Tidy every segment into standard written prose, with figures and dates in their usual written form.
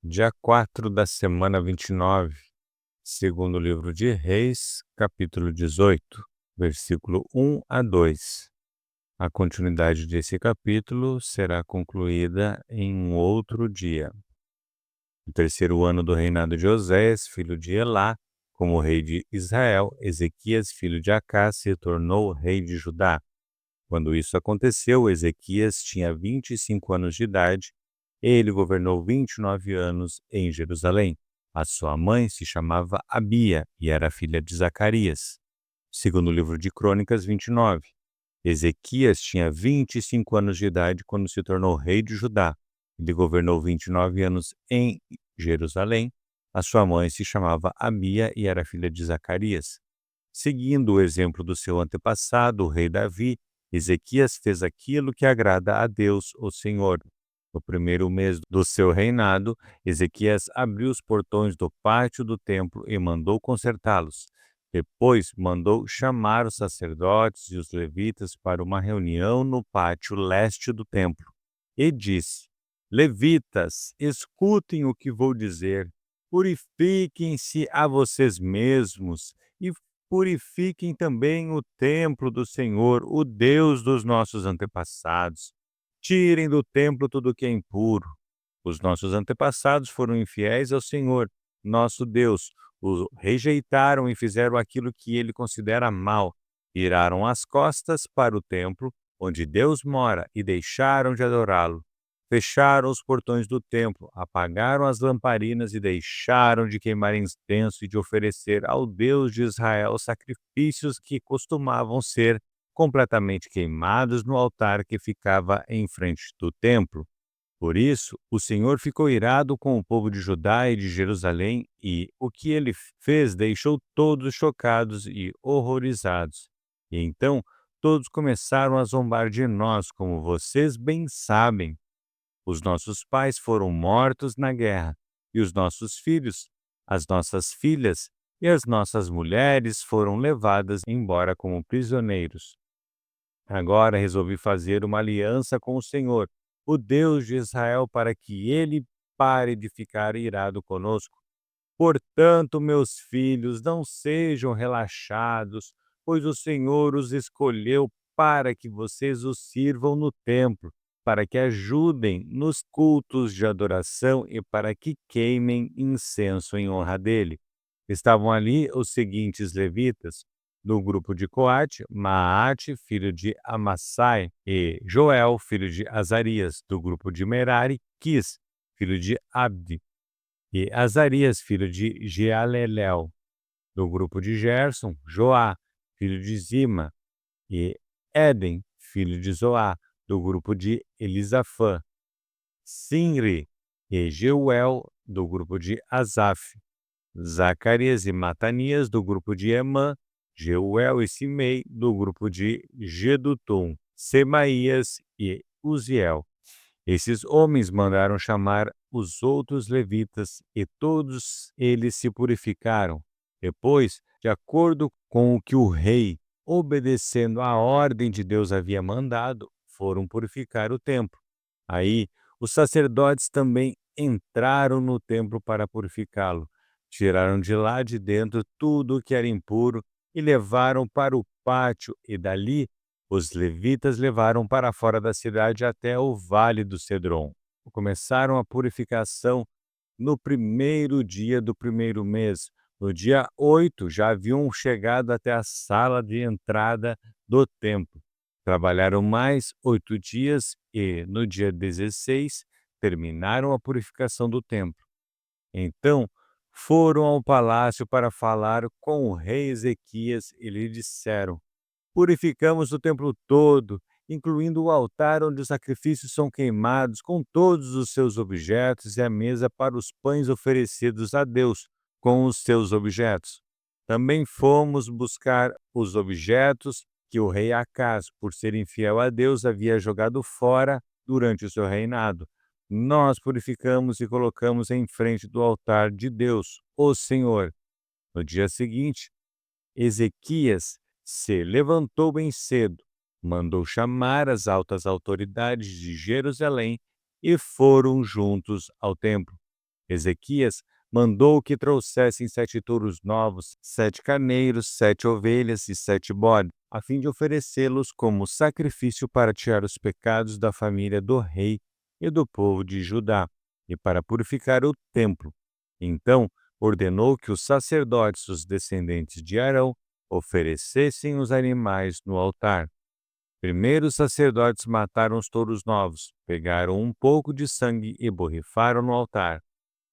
Dia 4 da semana 29, segundo o livro de Reis, capítulo 18, versículo 1 a 2. A continuidade desse capítulo será concluída em um outro dia. No terceiro ano do reinado de Oséias, filho de Elá, como rei de Israel, Ezequias, filho de Acás, se tornou rei de Judá. Quando isso aconteceu, Ezequias tinha 25 anos de idade. Ele governou 29 anos em Jerusalém. A sua mãe se chamava Abia e era filha de Zacarias. Segundo o livro de Crônicas 29, Ezequias tinha 25 anos de idade quando se tornou rei de Judá. Ele governou 29 anos em Jerusalém. A sua mãe se chamava Abia e era filha de Zacarias. Seguindo o exemplo do seu antepassado, o rei Davi, Ezequias fez aquilo que agrada a Deus, o Senhor. No primeiro mês do seu reinado, Ezequias abriu os portões do pátio do templo e mandou consertá-los. Depois mandou chamar os sacerdotes e os levitas para uma reunião no pátio leste do templo. E disse: Levitas, escutem o que vou dizer. Purifiquem-se a vocês mesmos e purifiquem também o templo do Senhor, o Deus dos nossos antepassados. Tirem do templo tudo o que é impuro. Os nossos antepassados foram infiéis ao Senhor, nosso Deus. O rejeitaram e fizeram aquilo que ele considera mal. Viraram as costas para o templo, onde Deus mora, e deixaram de adorá-lo. Fecharam os portões do templo, apagaram as lamparinas e deixaram de queimar incenso e de oferecer ao Deus de Israel sacrifícios que costumavam ser completamente queimados no altar que ficava em frente do templo. Por isso, o Senhor ficou irado com o povo de Judá e de Jerusalém, e o que ele fez deixou todos chocados e horrorizados. E então todos começaram a zombar de nós, como vocês bem sabem. Os nossos pais foram mortos na guerra, e os nossos filhos, as nossas filhas e as nossas mulheres foram levadas embora como prisioneiros. Agora resolvi fazer uma aliança com o Senhor, o Deus de Israel, para que ele pare de ficar irado conosco. Portanto, meus filhos, não sejam relaxados, pois o Senhor os escolheu para que vocês o sirvam no templo, para que ajudem nos cultos de adoração e para que queimem incenso em honra dele. Estavam ali os seguintes levitas: do grupo de Coate, Maate, filho de Amassai, e Joel, filho de Azarias; do grupo de Merari, Quis, filho de Abdi, e Azarias, filho de Jealelel; do grupo de Gerson, Joá, filho de Zima, e Éden, filho de Zoá; do grupo de Elisafã, Sinri e Jeuel; do grupo de Asaf, Zacarias e Matanias; do grupo de Emã, Jeuel e Simei; do grupo de Gedutum, Semaías e Uziel. Esses homens mandaram chamar os outros levitas, e todos eles se purificaram. Depois, de acordo com o que o rei, obedecendo à ordem de Deus, havia mandado, foram purificar o templo. Aí, os sacerdotes também entraram no templo para purificá-lo. Tiraram de lá de dentro tudo o que era impuro e levaram para o pátio, e dali os levitas levaram para fora da cidade até o vale do Cedron. Começaram a purificação no primeiro dia do primeiro mês. No dia 8, já haviam chegado até a sala de entrada do templo. Trabalharam mais 8 dias e, no dia 16, terminaram a purificação do templo. Então, foram ao palácio para falar com o rei Ezequias e lhe disseram: Purificamos o templo todo, incluindo o altar onde os sacrifícios são queimados, com todos os seus objetos, e a mesa para os pães oferecidos a Deus, com os seus objetos. Também fomos buscar os objetos que o rei Acás, por ser infiel a Deus, havia jogado fora durante o seu reinado. Nós purificamos e colocamos em frente do altar de Deus, o Senhor. No dia seguinte, Ezequias se levantou bem cedo, mandou chamar as altas autoridades de Jerusalém e foram juntos ao templo. Ezequias mandou que trouxessem 7 touros novos, 7 carneiros, 7 ovelhas e 7 bodes, a fim de oferecê-los como sacrifício para tirar os pecados da família do rei e do povo de Judá, e para purificar o templo. Então, ordenou que os sacerdotes, os descendentes de Arão, oferecessem os animais no altar. Primeiro os sacerdotes mataram os touros novos, pegaram um pouco de sangue e borrifaram no altar.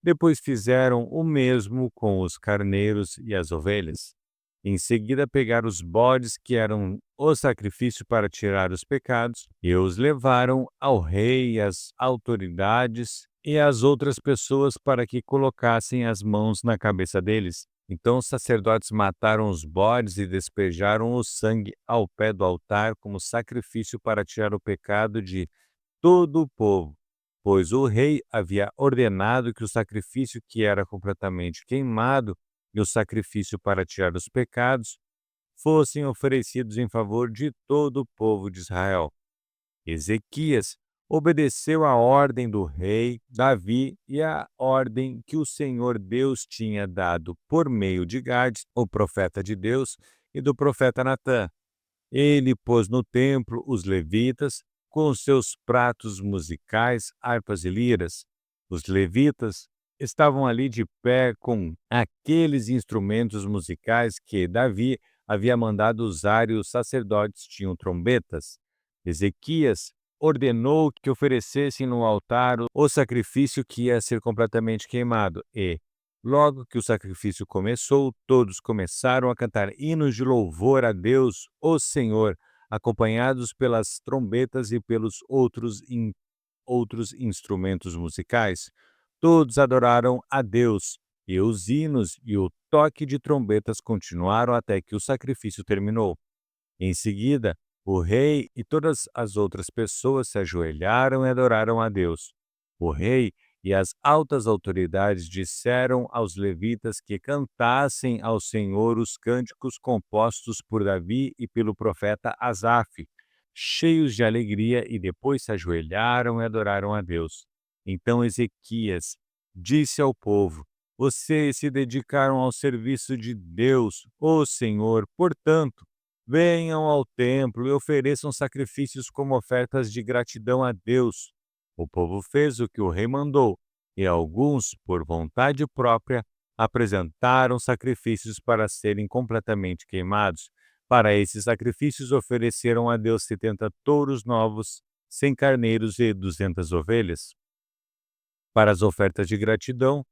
Depois fizeram o mesmo com os carneiros e as ovelhas. Em seguida pegaram os bodes que eram o sacrifício para tirar os pecados e os levaram ao rei, às autoridades e às outras pessoas para que colocassem as mãos na cabeça deles. Então os sacerdotes mataram os bodes e despejaram o sangue ao pé do altar como sacrifício para tirar o pecado de todo o povo, pois o rei havia ordenado que o sacrifício que era completamente queimado e o sacrifício para tirar os pecados fossem oferecidos em favor de todo o povo de Israel. Ezequias obedeceu à ordem do rei Davi e à ordem que o Senhor Deus tinha dado por meio de Gade, o profeta de Deus, e do profeta Natã. Ele pôs no templo os levitas com os seus pratos musicais, harpas e liras. Os levitas estavam ali de pé com aqueles instrumentos musicais que Davi havia mandado usar e os sacerdotes tinham trombetas. Ezequias ordenou que oferecessem no altar o sacrifício que ia ser completamente queimado e, logo que o sacrifício começou, todos começaram a cantar hinos de louvor a Deus, o Senhor, acompanhados pelas trombetas e pelos outros instrumentos musicais. Todos adoraram a Deus, e os hinos e o toque de trombetas continuaram até que o sacrifício terminou. Em seguida, o rei e todas as outras pessoas se ajoelharam e adoraram a Deus. O rei e as altas autoridades disseram aos levitas que cantassem ao Senhor os cânticos compostos por Davi e pelo profeta Asaf, cheios de alegria, e depois se ajoelharam e adoraram a Deus. Então Ezequias disse ao povo: Vocês se dedicaram ao serviço de Deus, o Senhor, portanto, venham ao templo e ofereçam sacrifícios como ofertas de gratidão a Deus. O povo fez o que o rei mandou, e alguns, por vontade própria, apresentaram sacrifícios para serem completamente queimados. Para esses sacrifícios ofereceram a Deus 70 touros novos, 100 carneiros e 200 ovelhas. Para as ofertas de gratidão,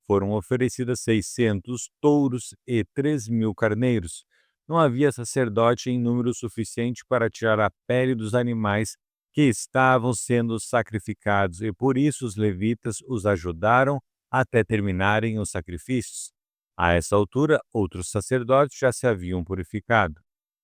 foram oferecidas 600 touros e 3.000 carneiros. Não havia sacerdote em número suficiente para tirar a pele dos animais que estavam sendo sacrificados, e por isso os levitas os ajudaram até terminarem os sacrifícios. A essa altura, outros sacerdotes já se haviam purificado.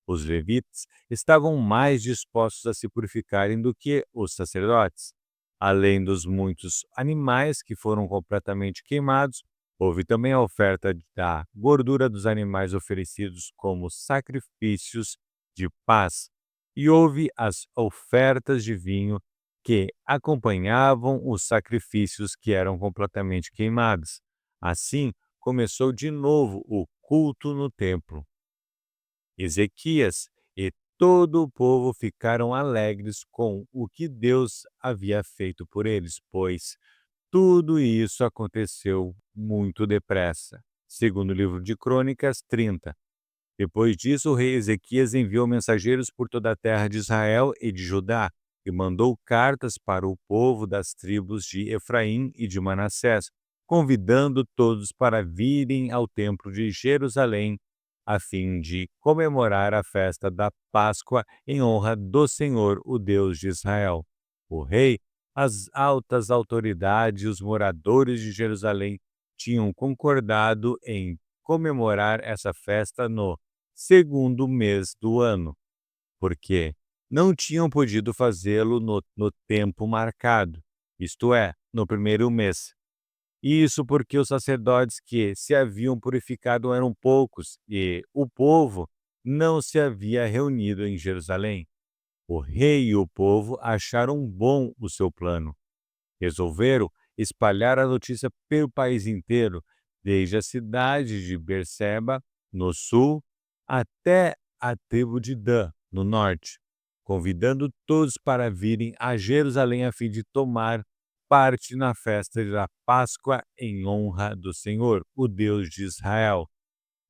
Os levitas estavam mais dispostos a se purificarem do que os sacerdotes. Além dos muitos animais que foram completamente queimados, houve também a oferta da gordura dos animais oferecidos como sacrifícios de paz, e houve as ofertas de vinho que acompanhavam os sacrifícios que eram completamente queimados. Assim, começou de novo o culto no templo. Ezequias e todo o povo ficaram alegres com o que Deus havia feito por eles, pois tudo isso aconteceu muito depressa. Segundo o livro de Crônicas 30. Depois disso, o rei Ezequias enviou mensageiros por toda a terra de Israel e de Judá, e mandou cartas para o povo das tribos de Efraim e de Manassés, convidando todos para virem ao templo de Jerusalém, a fim de comemorar a festa da Páscoa em honra do Senhor, o Deus de Israel. O rei, as altas autoridades e os moradores de Jerusalém tinham concordado em comemorar essa festa no segundo mês do ano, porque não tinham podido fazê-lo no tempo marcado, isto é, no primeiro mês. Isso porque os sacerdotes que se haviam purificado eram poucos e o povo não se havia reunido em Jerusalém. O rei e o povo acharam bom o seu plano. Resolveram espalhar a notícia pelo país inteiro, desde a cidade de Berseba, no sul, até a tribo de Dan, no norte, convidando todos para virem a Jerusalém a fim de tomar parte na festa da Páscoa em honra do Senhor, o Deus de Israel,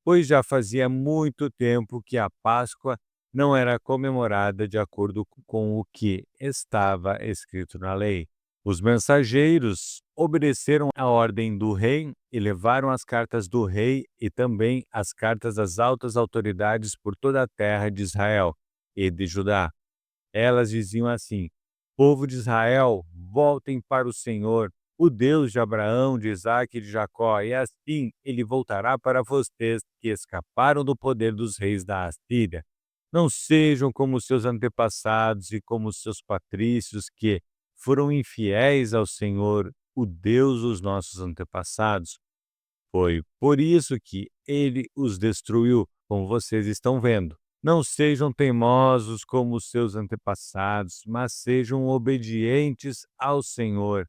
pois já fazia muito tempo que a Páscoa não era comemorada de acordo com o que estava escrito na lei. Os mensageiros obedeceram à ordem do rei e levaram as cartas do rei e também as cartas das altas autoridades por toda a terra de Israel e de Judá. Elas diziam assim: povo de Israel, voltem para o Senhor, o Deus de Abraão, de Isaque e de Jacó, e assim ele voltará para vocês que escaparam do poder dos reis da Assíria. Não sejam como seus antepassados e como seus patrícios que foram infiéis ao Senhor, o Deus dos nossos antepassados. Foi por isso que ele os destruiu, como vocês estão vendo. Não sejam teimosos como os seus antepassados, mas sejam obedientes ao Senhor.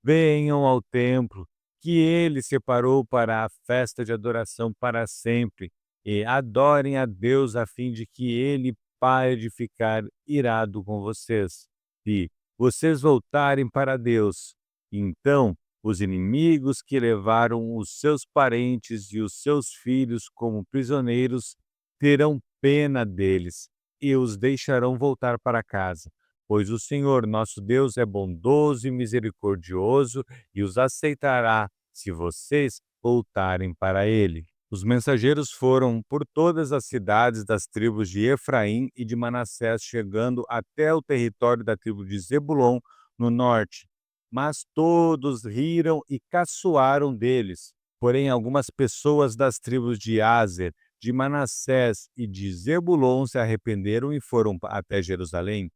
Venham ao templo, que ele separou para a festa de adoração para sempre, e adorem a Deus a fim de que ele pare de ficar irado com vocês. Se vocês voltarem para Deus, então os inimigos que levaram os seus parentes e os seus filhos como prisioneiros terão pena deles e os deixarão voltar para casa, pois o Senhor nosso Deus é bondoso e misericordioso e os aceitará se vocês voltarem para ele. Os mensageiros foram por todas as cidades das tribos de Efraim e de Manassés, chegando até o território da tribo de Zebulon, no norte. Mas todos riram e caçoaram deles. Porém, algumas pessoas das tribos de Aser, de Manassés e de Zebulon se arrependeram e foram até Jerusalém.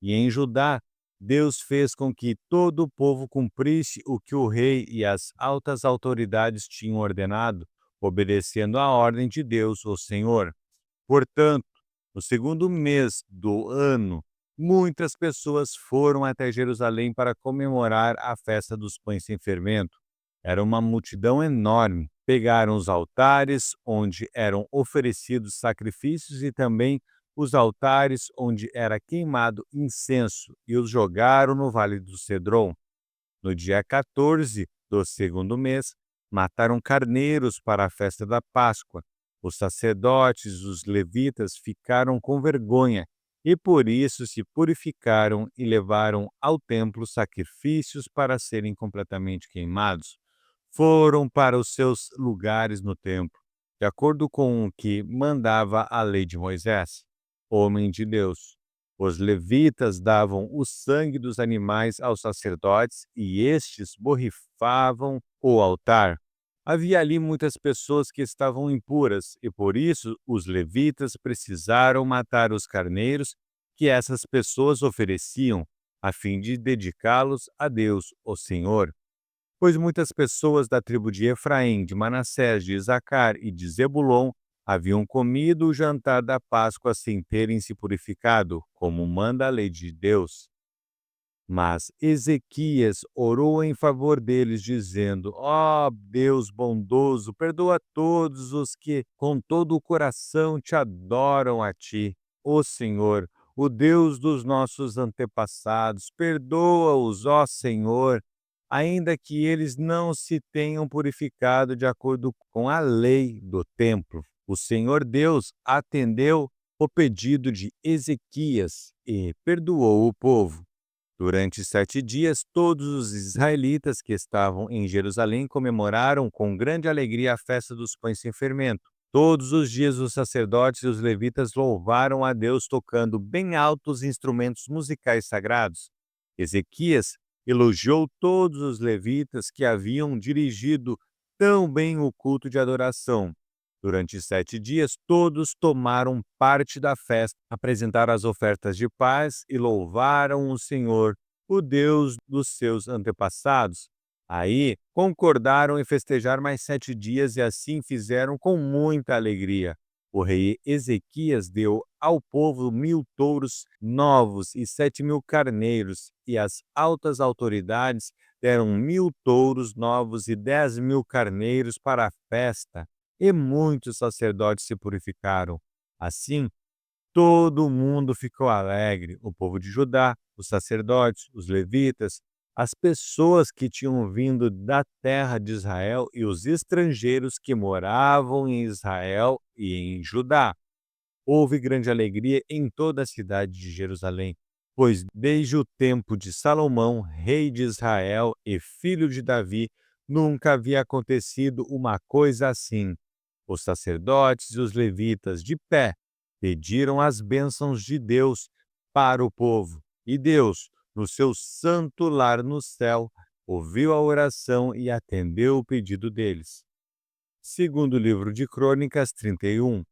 E em Judá, Deus fez com que todo o povo cumprisse o que o rei e as altas autoridades tinham ordenado, obedecendo à ordem de Deus, o Senhor. Portanto, no segundo mês do ano, muitas pessoas foram até Jerusalém para comemorar a festa dos pães sem fermento. Era uma multidão enorme. Pegaram os altares onde eram oferecidos sacrifícios e também os altares onde era queimado incenso e os jogaram no vale do Cedron. No dia 14 do segundo mês, mataram carneiros para a festa da Páscoa. Os sacerdotes e os levitas ficaram com vergonha e por isso se purificaram e levaram ao templo sacrifícios para serem completamente queimados. Foram para os seus lugares no templo, de acordo com o que mandava a lei de Moisés, homem de Deus. Os levitas davam o sangue dos animais aos sacerdotes e estes borrifavam o altar. Havia ali muitas pessoas que estavam impuras e por isso os levitas precisaram matar os carneiros que essas pessoas ofereciam, a fim de dedicá-los a Deus, o Senhor. Pois muitas pessoas da tribo de Efraim, de Manassés, de Isacar e de Zebulon haviam comido o jantar da Páscoa sem terem se purificado, como manda a lei de Deus. Mas Ezequias orou em favor deles, dizendo: ó Deus bondoso, perdoa todos os que com todo o coração te adoram a ti, ó Senhor, o Deus dos nossos antepassados. Perdoa-os, ó Senhor, ainda que eles não se tenham purificado de acordo com a lei do templo. O Senhor Deus atendeu o pedido de Ezequias e perdoou o povo. Durante 7 dias, todos os israelitas que estavam em Jerusalém comemoraram com grande alegria a festa dos pães sem fermento. Todos os dias os sacerdotes e os levitas louvaram a Deus tocando bem alto os instrumentos musicais sagrados. Ezequias elogiou todos os levitas que haviam dirigido tão bem o culto de adoração. Durante 7 dias, todos tomaram parte da festa, apresentaram as ofertas de paz e louvaram o Senhor, o Deus dos seus antepassados. Aí, concordaram em festejar mais 7 dias e assim fizeram com muita alegria. O rei Ezequias deu ao povo 1000 touros novos e 7.000 carneiros, e as altas autoridades deram 1000 touros novos e 10.000 carneiros para a festa, e muitos sacerdotes se purificaram. Assim, todo mundo ficou alegre, o povo de Judá, os sacerdotes, os levitas, as pessoas que tinham vindo da terra de Israel e os estrangeiros que moravam em Israel e em Judá. Houve grande alegria em toda a cidade de Jerusalém, pois desde o tempo de Salomão, rei de Israel e filho de Davi, nunca havia acontecido uma coisa assim. Os sacerdotes e os levitas, de pé, pediram as bênçãos de Deus para o povo, e Deus, no seu santo lar no céu, ouviu a oração e atendeu o pedido deles. Segundo o livro de Crônicas 31.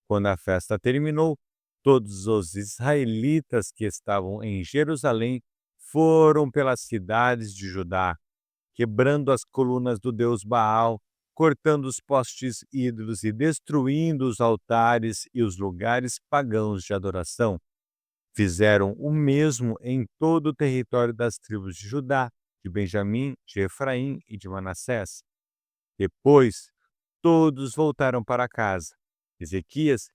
Quando a festa terminou, todos os israelitas que estavam em Jerusalém foram pelas cidades de Judá, quebrando as colunas do deus Baal, cortando os postes ídolos e destruindo os altares e os lugares pagãos de adoração. Fizeram o mesmo em todo o território das tribos de Judá, de Benjamim, de Efraim e de Manassés. Depois, todos voltaram para casa. Ezequias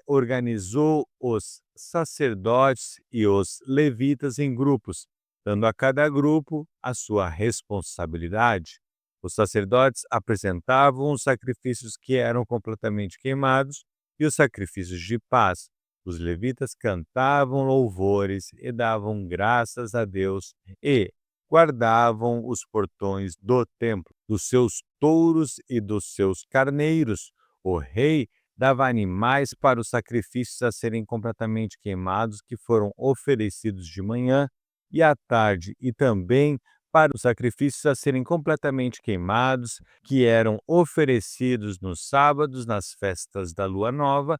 organizou os sacerdotes e os levitas em grupos, dando a cada grupo a sua responsabilidade. Os sacerdotes apresentavam os sacrifícios que eram completamente queimados e os sacrifícios de paz. Os levitas cantavam louvores e davam graças a Deus e guardavam os portões do templo, dos seus touros e dos seus carneiros. O rei dava animais para os sacrifícios a serem completamente queimados, que foram oferecidos de manhã e à tarde, e também para os sacrifícios a serem completamente queimados, que eram oferecidos nos sábados, nas festas da lua nova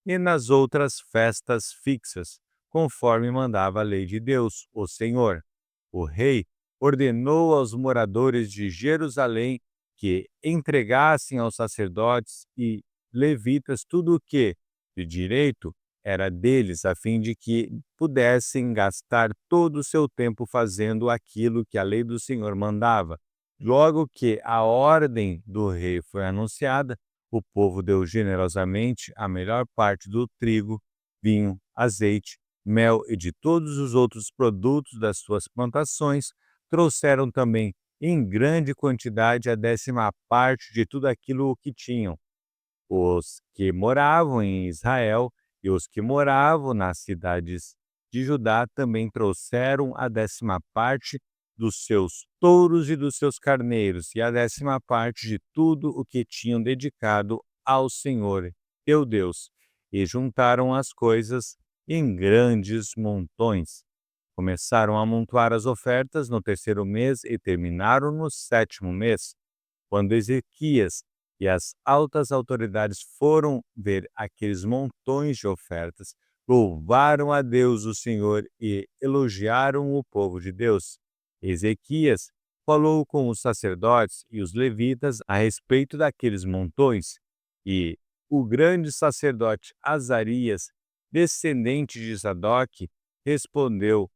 e nas outras festas fixas, conforme mandava a lei de Deus, o Senhor. O rei ordenou aos moradores de Jerusalém que entregassem aos sacerdotes e levitas tudo o que, de direito, era deles, a fim de que pudessem gastar todo o seu tempo fazendo aquilo que a lei do Senhor mandava. Logo que a ordem do rei foi anunciada, o povo deu generosamente a melhor parte do trigo, vinho, azeite, mel e de todos os outros produtos das suas plantações. Trouxeram também em grande quantidade a 10ª parte de tudo aquilo que tinham. Os que moravam em Israel e os que moravam nas cidades de Judá também trouxeram a 10ª parte dos seus touros e dos seus carneiros, e a 10ª parte de tudo o que tinham dedicado ao Senhor, teu Deus, e juntaram as coisas em grandes montões. Começaram a amontoar as ofertas no 3º mês e terminaram no 7º mês. Quando Ezequias e as altas autoridades foram ver aqueles montões de ofertas, louvaram a Deus o Senhor e elogiaram o povo de Deus. Ezequias falou com os sacerdotes e os levitas a respeito daqueles montões, e o grande sacerdote Azarias, descendente de Zadok, respondeu: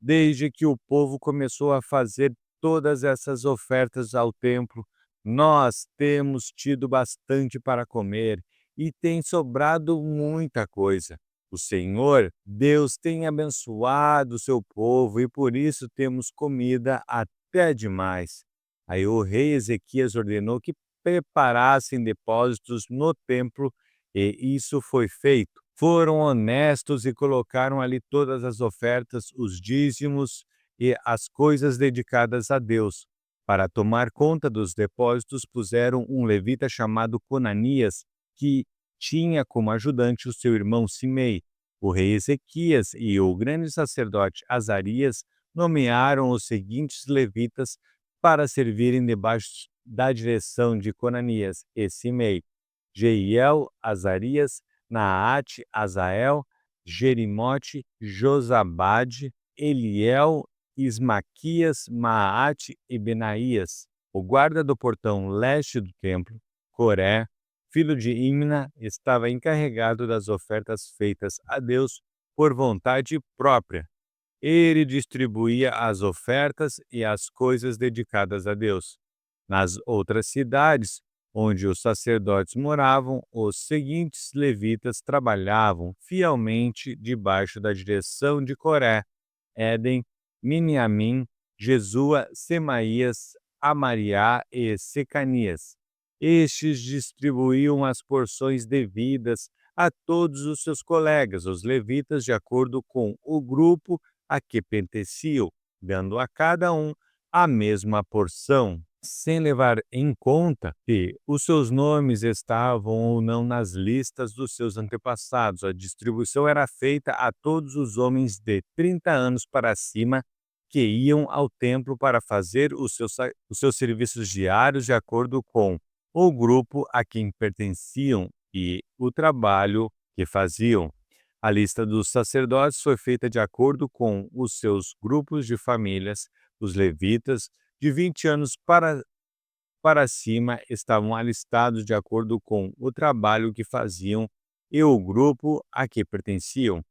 desde que o povo começou a fazer todas essas ofertas ao templo, nós temos tido bastante para comer e tem sobrado muita coisa. O Senhor, Deus, tem abençoado o seu povo e por isso temos comida até demais. Aí o rei Ezequias ordenou que preparassem depósitos no templo e isso foi feito. Foram honestos e colocaram ali todas as ofertas, os dízimos e as coisas dedicadas a Deus. Para tomar conta dos depósitos, puseram um levita chamado Conanias, que tinha como ajudante o seu irmão Simei. O rei Ezequias e o grande sacerdote Azarias nomearam os seguintes levitas para servirem debaixo da direção de Conanias e Simei: Jeiel, Azarias, Naate, Azael, Jerimote, Josabade, Eliel, Ismaquias, Maate e Benaías. O guarda do portão leste do templo, Coré, filho de Imna, estava encarregado das ofertas feitas a Deus por vontade própria. Ele distribuía as ofertas e as coisas dedicadas a Deus. Nas outras cidades, onde os sacerdotes moravam, os seguintes levitas trabalhavam fielmente debaixo da direção de Coré, Éden, Miniamim, Jesua, Semaías, Amariá e Secanias. Estes distribuíam as porções devidas a todos os seus colegas, os levitas, de acordo com o grupo a que pertenciam, dando a cada um a mesma porção, sem levar em conta se os seus nomes estavam ou não nas listas dos seus antepassados. A distribuição era feita a todos os homens de 30 anos para cima que iam ao templo para fazer os seus serviços diários de acordo com o grupo a quem pertenciam e o trabalho que faziam. A lista dos sacerdotes foi feita de acordo com os seus grupos de famílias. Os levitas, de 20 anos para cima, estavam alistados de acordo com o trabalho que faziam e o grupo a que pertenciam.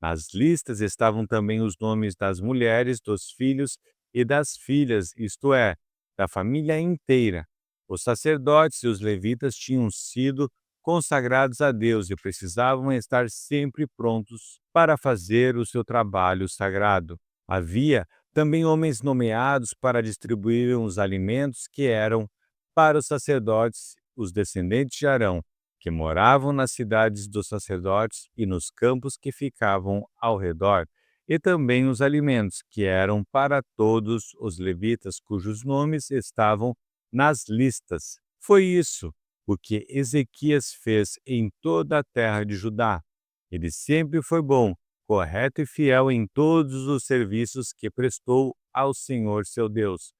Nas listas estavam também os nomes das mulheres, dos filhos e das filhas, isto é, da família inteira. Os sacerdotes e os levitas tinham sido consagrados a Deus e precisavam estar sempre prontos para fazer o seu trabalho sagrado. Havia também homens nomeados para distribuir os alimentos que eram para os sacerdotes, os descendentes de Arão, que moravam nas cidades dos sacerdotes e nos campos que ficavam ao redor, e também os alimentos que eram para todos os levitas cujos nomes estavam nas listas. Foi isso o que Ezequias fez em toda a terra de Judá. Ele sempre foi bom, correto e fiel em todos os serviços que prestou ao Senhor seu Deus.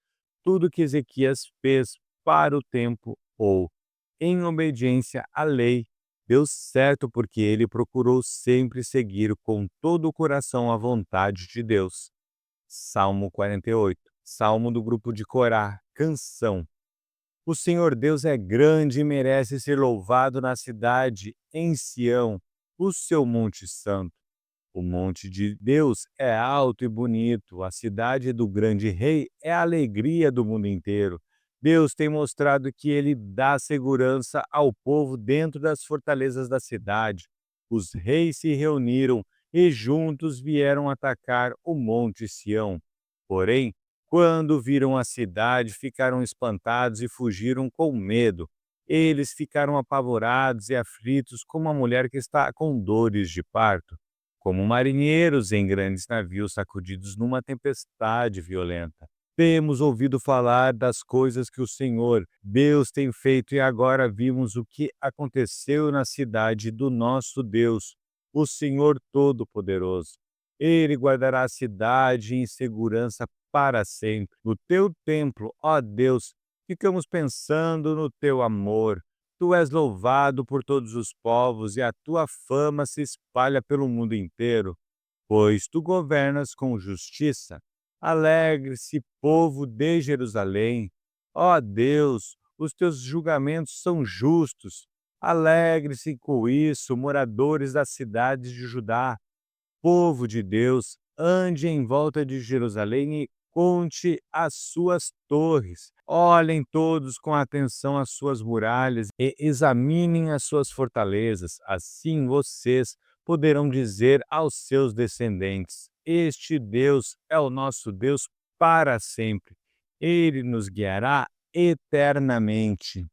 Tudo que Ezequias fez para o tempo ou em obediência à lei deu certo porque ele procurou sempre seguir com todo o coração a vontade de Deus. Salmo 48. Salmo do grupo de Corá, canção. O Senhor Deus é grande e merece ser louvado na cidade, em Sião, o seu monte santo. O monte de Deus é alto e bonito, a cidade do grande rei é a alegria do mundo inteiro. Deus tem mostrado que ele dá segurança ao povo dentro das fortalezas da cidade. Os reis se reuniram e juntos vieram atacar o monte Sião. Porém, quando viram a cidade, ficaram espantados e fugiram com medo. Eles ficaram apavorados e aflitos como uma mulher que está com dores de parto, como marinheiros em grandes navios sacudidos numa tempestade violenta. Temos ouvido falar das coisas que o Senhor, Deus, tem feito e agora vimos o que aconteceu na cidade do nosso Deus, o Senhor Todo-Poderoso. Ele guardará a cidade em segurança para sempre. No teu templo, ó Deus, ficamos pensando no teu amor. Tu és louvado por todos os povos e a tua fama se espalha pelo mundo inteiro, pois tu governas com justiça. Alegre-se, povo de Jerusalém. Ó Deus, os teus julgamentos são justos. Alegre-se com isso, moradores das cidades de Judá. Povo de Deus, ande em volta de Jerusalém e conte as suas torres. Olhem todos com atenção as suas muralhas e examinem as suas fortalezas. Assim vocês poderão dizer aos seus descendentes: Este Deus é o nosso Deus para sempre. Ele nos guiará eternamente.